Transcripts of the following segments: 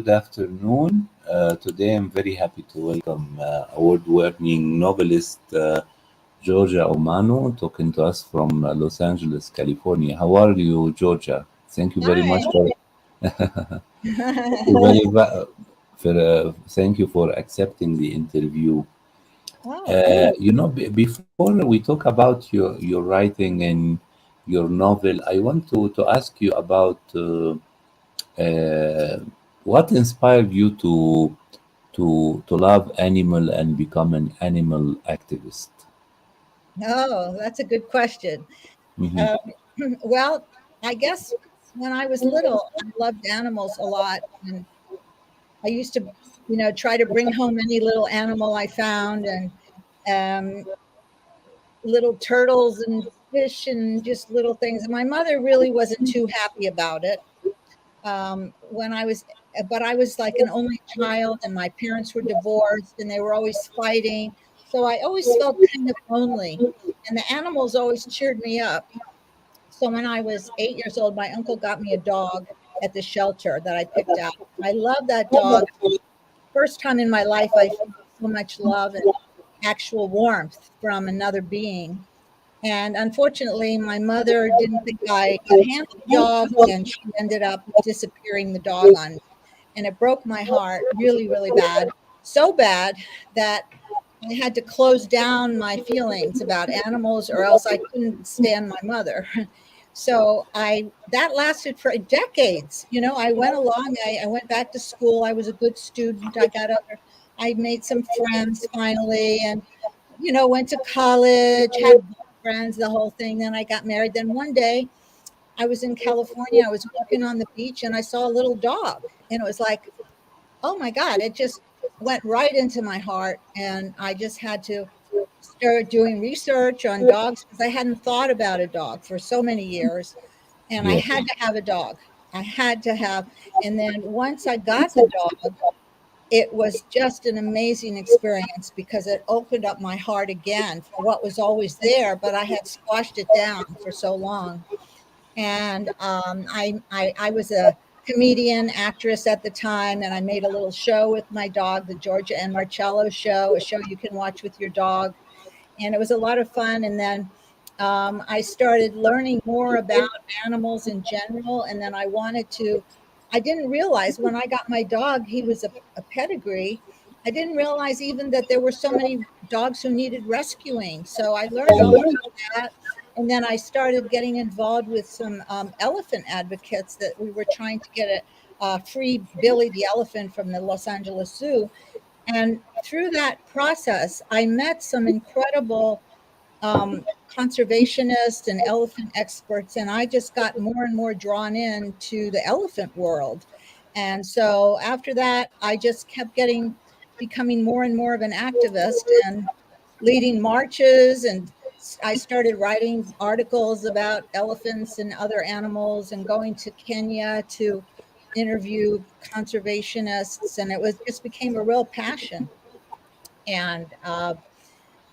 good afternoon. Today I'm very happy to welcome award-winning novelist Georja Umano talking to us from Los Angeles, California. How are you, Georgia? Thank you very much Hi. for thank you for accepting the interview. Oh, thank Before we talk about your writing and your novel, I want to ask you about uh, what inspired you to love animal and become an animal activist. Oh, that's a good question. Hmm. Um, well, I guess when I was little, I loved animals a lot, and I used to, try to bring home any little animal I found, and um, little turtles and fish and just little things. And my mother really wasn't too happy about it. When I was, but I was like an only child, and my parents were divorced, and they were always fighting. So I always felt kind of lonely, and the animals always cheered me up. So when I was 8 years old, my uncle got me a dog at the shelter that I picked out. I love that dog. First time in my life, I felt so much love and actual warmth from another being. And unfortunately, my mother didn't think I could handle the dog, and she ended up disappearing the dog on me. And it broke my heart really, really bad. So bad that I had to close down my feelings about animals, or else I couldn't stand my mother. So I that lasted for decades. I went along, I went back to school, I was a good student, I made some friends finally, and went to college, had friends, the whole thing. Then I got married. Then one day I was in California, I was walking on the beach, and I saw a little dog. And it was like, oh my God, it just went right into my heart. And I just had to start doing research on dogs because I hadn't thought about a dog for so many years. And I Yeah. had to have a dog. I had to have. And then once I got the dog, it was just an amazing experience because it opened up my heart again for what was always there, but I had squashed it down for so long. And I was a comedian, actress at the time, and I made a little show with my dog, the Georgia and Marcello show, a show you can watch with your dog. And it was a lot of fun. And then I started learning more about animals in general. And then I didn't realize when I got my dog, he was a pedigree. I didn't realize even that there were so many dogs who needed rescuing. So I learned all about that. And then I started getting involved with some elephant advocates that we were trying to get a free Billy the elephant from the Los Angeles Zoo. And through that process, I met some incredible conservationists and elephant experts, and I just got more and more drawn into the elephant world. And so after that, I just kept becoming more and more of an activist and leading marches. And I started writing articles about elephants and other animals and going to Kenya to interview conservationists. And it was just became a real passion. And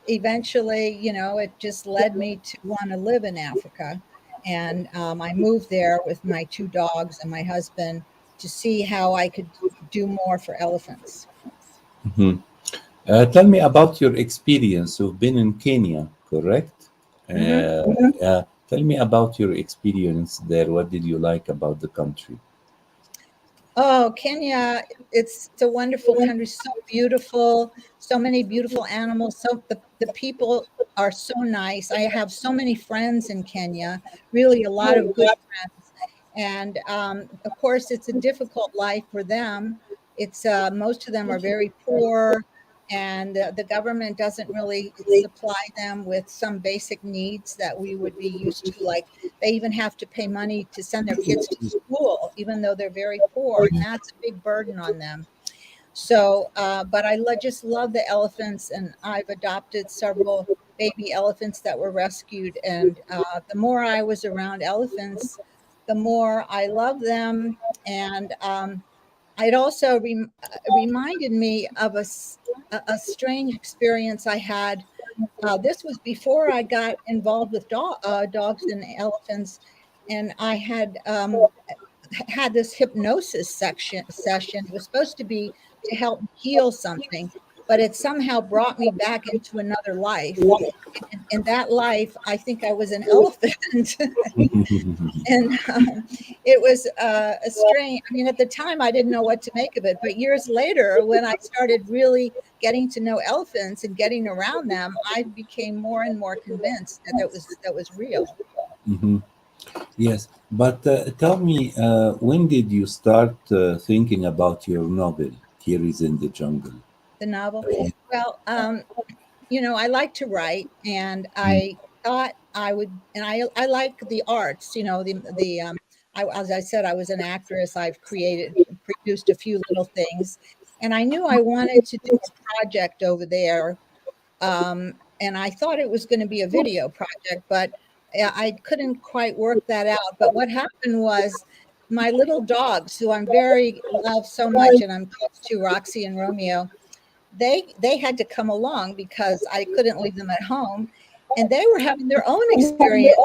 eventually, it just led me to want to live in Africa. And I moved there with my two dogs and my husband to see how I could do more for elephants. Mhm. Tell me about your experience. You've been in Kenya, correct? Hmm. Tell me about your experience there. What did you like about the country? Oh, Kenya, it's a wonderful country, so beautiful, so many beautiful animals. So the people are so nice. I have so many friends in Kenya, really a lot of good friends. And of course, it's a difficult life for them. It's most of them are very poor, and the government doesn't really supply them with some basic needs that we would be used to. Like they even have to pay money to send their kids to school, even though they're very poor, and that's a big burden on them. So, but just love the elephants, and I've adopted several baby elephants that were rescued. And the more I was around elephants, the more I love them. And it also reminded me of a strange experience I had. This was before I got involved with dogs and elephants, and I had had this hypnosis session. It was supposed to be to help heal something, but it somehow brought me back into another life. In that life, I think I was an elephant. And it was a strange, I mean, at the time I didn't know what to make of it, but years later, when I started really getting to know elephants and getting around them, I became more and more convinced that that was real. Mhm. Yes, but tell me, when did you start thinking about your novel, Theories in the Jungle? The novel. Well, I like to write, and Mm. I thought I would, and I like the arts. As I said, I was an actress. I've produced a few little things, and I knew I wanted to do a project over there. And I thought it was going to be a video project, but I couldn't quite work that out. But what happened was my little dogs, who I'm very love so much, and I'm close to, Roxy and Romeo, they had to come along because I couldn't leave them at home, and they were having their own experience.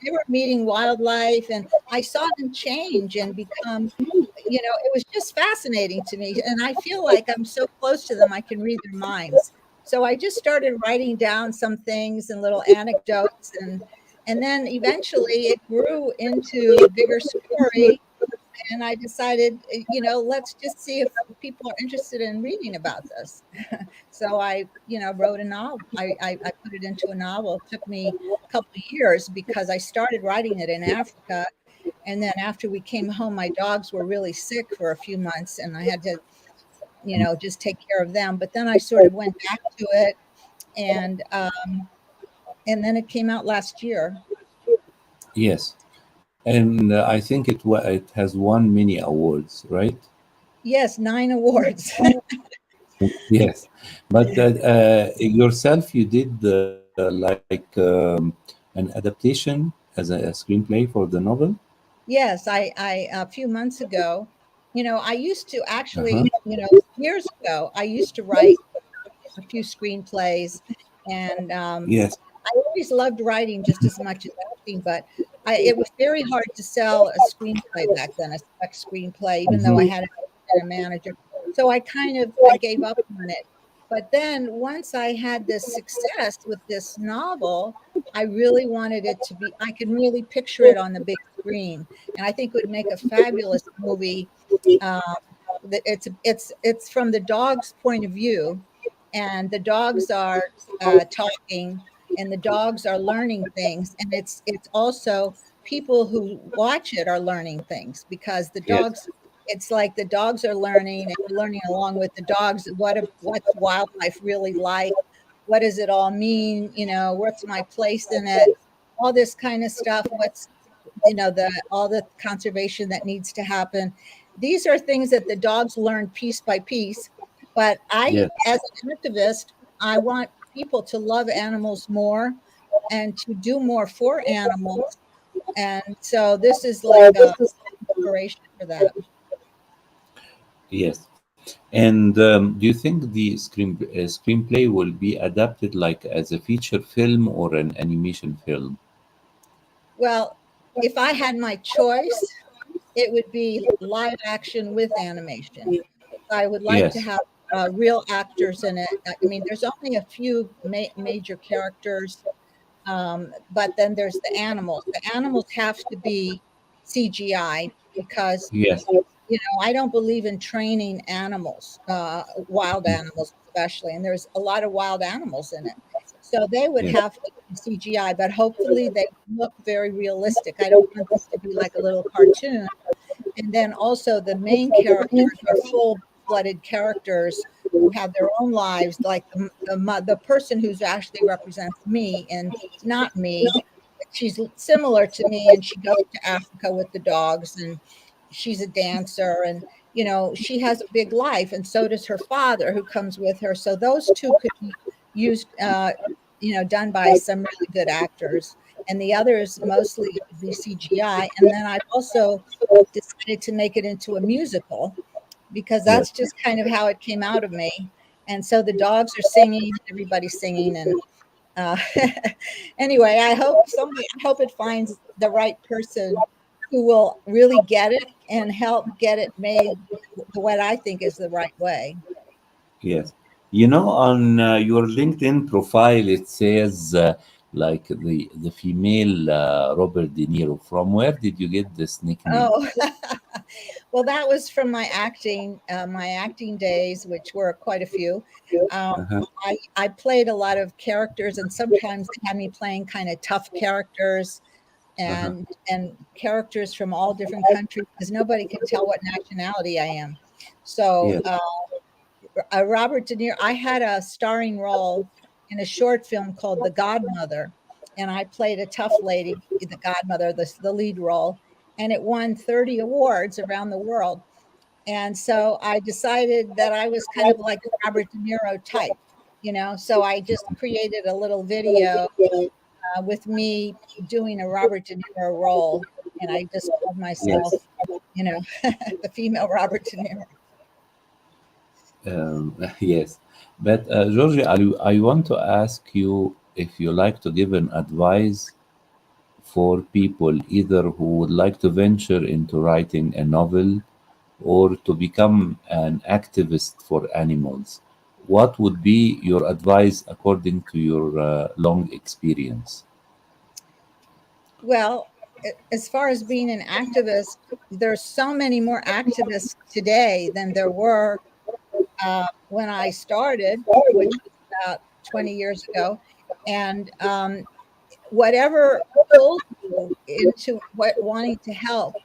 They were meeting wildlife, and I saw them change and become, it was just fascinating to me, and I feel like I'm so close to them I can read their minds. So I just started writing down some things and little anecdotes, and then eventually it grew into a bigger story, and I decided, let's just see if people are interested in reading about this. So I, wrote a novel. I put it into a novel. It took me a couple of years because I started writing it in Africa. And then after we came home, my dogs were really sick for a few months, and I had to, just take care of them. But then I sort of went back to it, and then it came out last year. Yes, and I think it has won many awards, right? Yes, 9 awards. Yes, but yourself, you did an adaptation as a screenplay for the novel. Yes, I a few months ago, I used to Uh-huh. actually, years ago, I used to write a few screenplays, and Yes. I always loved writing just as much as acting, but it was very hard to sell a screenplay back then, a spec screenplay, even though I Hmm. had a manager. So I gave up on it. But then once I had this success with this novel, I really wanted it to be, I could really picture it on the big screen. And I think it would make a fabulous movie. Um, it's from the dog's point of view, and the dogs are talking, and the dogs are learning things, and it's also people who watch it are learning things, because the Yes. dogs, it's like the dogs are learning, and you're learning along with the dogs what's wildlife really like, what does it all mean, what's my place in it, all this kind of stuff, what's, the all the conservation that needs to happen. These are things that the dogs learn piece by piece. But I, Yes. as an activist, I want people to love animals more and to do more for animals. And so this is like a inspiration for that. Yes. And do you think the screenplay will be adapted like as a feature film or an animation film? Well, if I had my choice, it would be live action with animation. I would like to Yes. have real actors in it. I mean, there's only a few major characters, but then there's the animals. The animals have to be CGI because Yes. I don't believe in training animals, wild animals especially, and there's a lot of wild animals in it. So they would Yes. have to be CGI, but hopefully they look very realistic. I don't want this to be like a little cartoon. And then also the main characters are full-blooded characters who have their own lives, like the person who's actually represents me, and it's not me. She's similar to me, and she goes to Africa with the dogs, and she's a dancer, and she has a big life, and so does her father who comes with her. So those two could be used, done by some really good actors, and the others mostly would be CGI. And then I've also decided to make it into a musical, because Yes. that's just kind of how it came out of me. And so the dogs are singing, everybody's singing, and uh, anyway, I hope it finds the right person who will really get it and help get it made what I think is the right way. Yes. You know, on your LinkedIn profile, it says like the female Robert De Niro. From where did you get this nickname? Oh, well, that was from my acting days, which were quite a few. Um, Uh-huh, I played a lot of characters, and sometimes they had me playing kind of tough characters uh-huh. and characters from all different countries because nobody can tell what nationality I am. So Yes. Robert De Niro, I had a starring role in a short film called The Godmother, and I played a tough lady, the godmother, the lead role, and it won 30 awards around the world. And so I decided that I was kind of like a Robert De Niro type, so I just created a little video with me doing a Robert De Niro role, and I just called Yes. myself, you know, the female Robert De Niro. Yes. But Georgia, I want to ask you if you like to give an advice for people either who would like to venture into writing a novel or to become an activist for animals. What would be your advice according to your long experience? Well, as far as being an activist, there's so many more activists today than there were when I started, which was about 20 years ago. And whatever pulls you into wanting to help,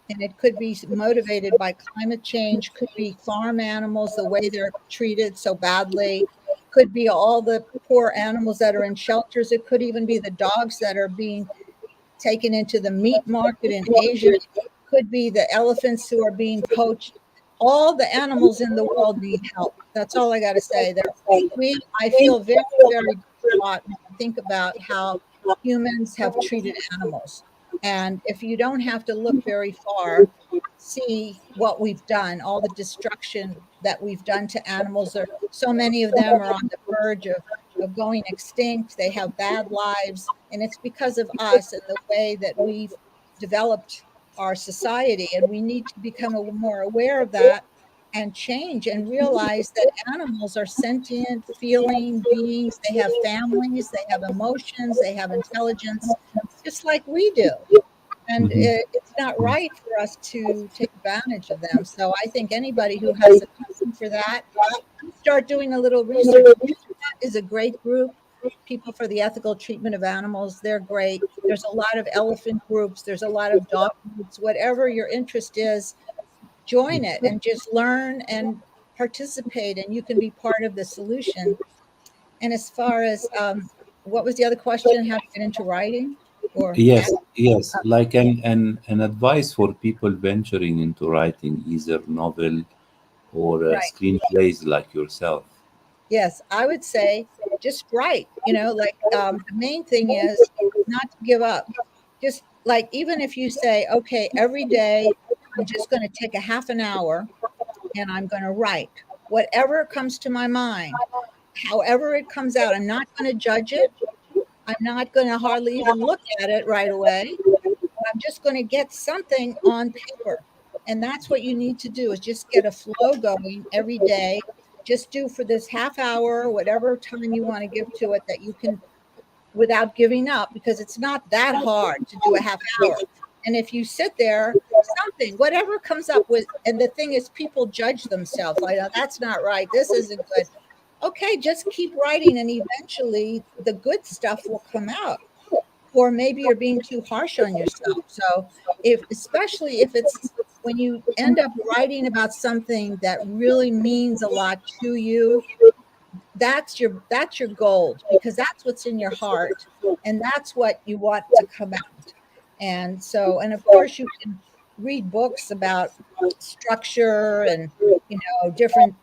and it could be motivated by climate change, could be farm animals, the way they're treated so badly, could be all the poor animals that are in shelters. It could even be the dogs that are being taken into the meat market in Asia. It could be the elephants who are being poached. All the animals in the world need help. That's all I got to say. I feel very, very distraught when I think about how humans have treated animals. And if you don't have to look very far, see what we've done, all the destruction that we've done to animals. So many of them are on the verge of going extinct. They have bad lives, and it's because of us and the way that we've developed our society. And we need to become more aware of that and change and realize that animals are sentient, feeling beings. They have families, they have emotions, they have intelligence, just like we do. And Mhm. it's not right for us to take advantage of them. So I think anybody who has a passion for that, start doing a little research. Is a great group. People for the ethical treatment of animals, they're great. There's a lot of elephant groups, there's a lot of dog groups. Whatever your interest is, join it and just learn and participate, and you can be part of the solution. And as far as what was the other question? How to get into writing or Yes, yes, like an advice for people venturing into writing either novel or right? screenplays like yourself. Yes, I would say just write. Like the main thing is not to give up. Just like even if you say, okay, every day I'm just going to take a half an hour and I'm going to write whatever comes to my mind, however it comes out. I'm not going to judge it. I'm not going to hardly even look at it right away. I'm just going to get something on paper. And that's what you need to do is just get a flow going every day. Just do for this half hour, whatever time you want to give to it that you can without giving up, because it's not that hard to do a half hour. And if you sit there, something, whatever comes up with, and the thing is, people judge themselves. Like, "Oh, that's not right. This isn't good." Okay, just keep writing, and eventually the good stuff will come out. Or maybe you're being too harsh on yourself. So, especially if it's when you end up writing about something that really means a lot to you, that's your gold, because that's what's in your heart and that's what you want to come out. And so, and of course you can read books about structure and different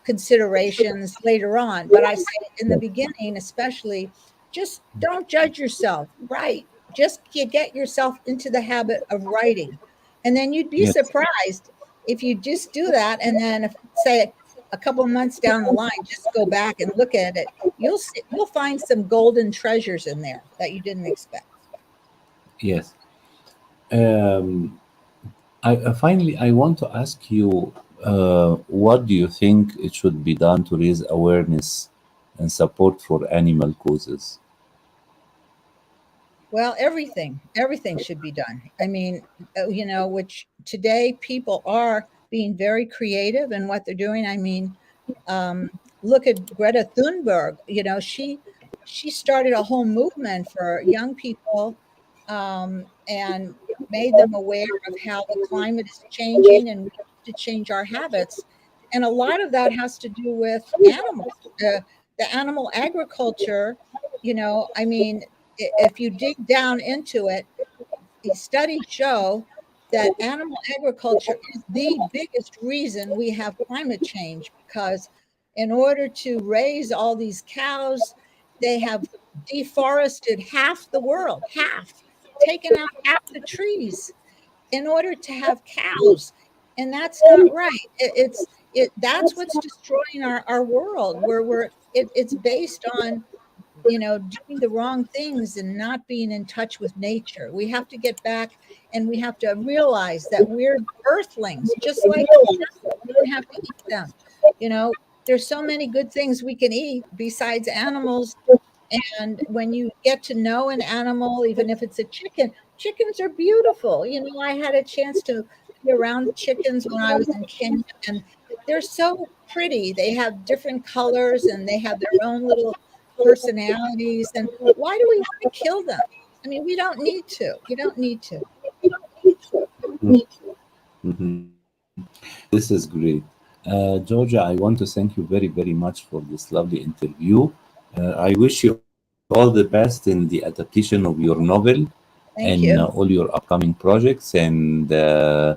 considerations later on, but I say in the beginning especially, just don't judge yourself. Right, just get yourself into the habit of writing, and then you'd be Yes, surprised if you just do that. And then if, say, a couple of months down the line, just go back and look at it, you'll find some golden treasures in there that you didn't expect. yes. Um, finally, I want to ask you, what do you think it should be done to raise awareness and support for animal causes? Well, everything should be done. I mean, which today people are being very creative in what they're doing. I mean, um, look at Greta Thunberg. She started a whole movement for young people, and made them aware of how the climate is changing and we have to change our habits. And a lot of that has to do with animals, the animal agriculture. I mean, if you dig down into it, the studies show that animal agriculture is the biggest reason we have climate change, because in order to raise all these cows, they have deforested half the world, half, taken out half the trees in order to have cows. And that's not right. That's what's destroying our world, where it's based on doing the wrong things and not being in touch with nature. We have to get back, and we have to realize that we're earthlings, just like animals. We don't have to eat them. You know, there's so many good things we can eat besides animals. And when you get to know an animal, even if it's a chicken, chickens are beautiful. I had a chance to be around chickens when I was in Kenya, and they're so pretty. They have different colors and they have their own little personalities. And why do we want to kill them? I mean, we don't need to. We don't need to. This is great. Georgia, I want to thank you very, very much for this lovely interview. I wish you all the best in the adaptation of your novel and Thank all you. your upcoming projects. And I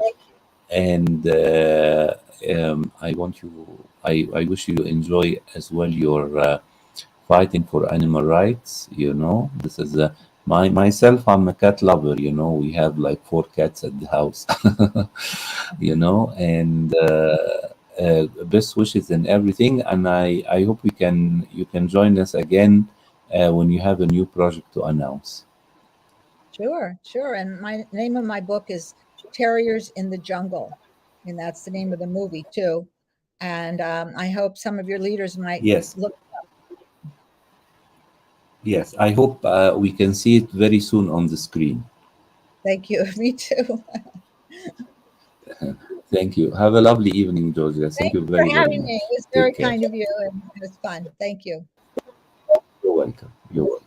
wish you enjoy as well your fighting for animal rights. This is myself. I'm a cat lover. We have like 4 cats at the house. And best wishes and everything. And I hope you can join us again when you have a new project to announce. Sure, sure. And my name of my book is Terriers in the Jungle. And that's the name of the movie, too. And I hope some of your leaders might Yes, look. yes. I hope we can see it very soon on the screen. Thank you. Me too. Thank you. Have a lovely evening, Georgia. Thank Thank you you very, for very having me. much. It was very Take care. kind of you, and it was fun. Thank you. You're welcome. You're welcome.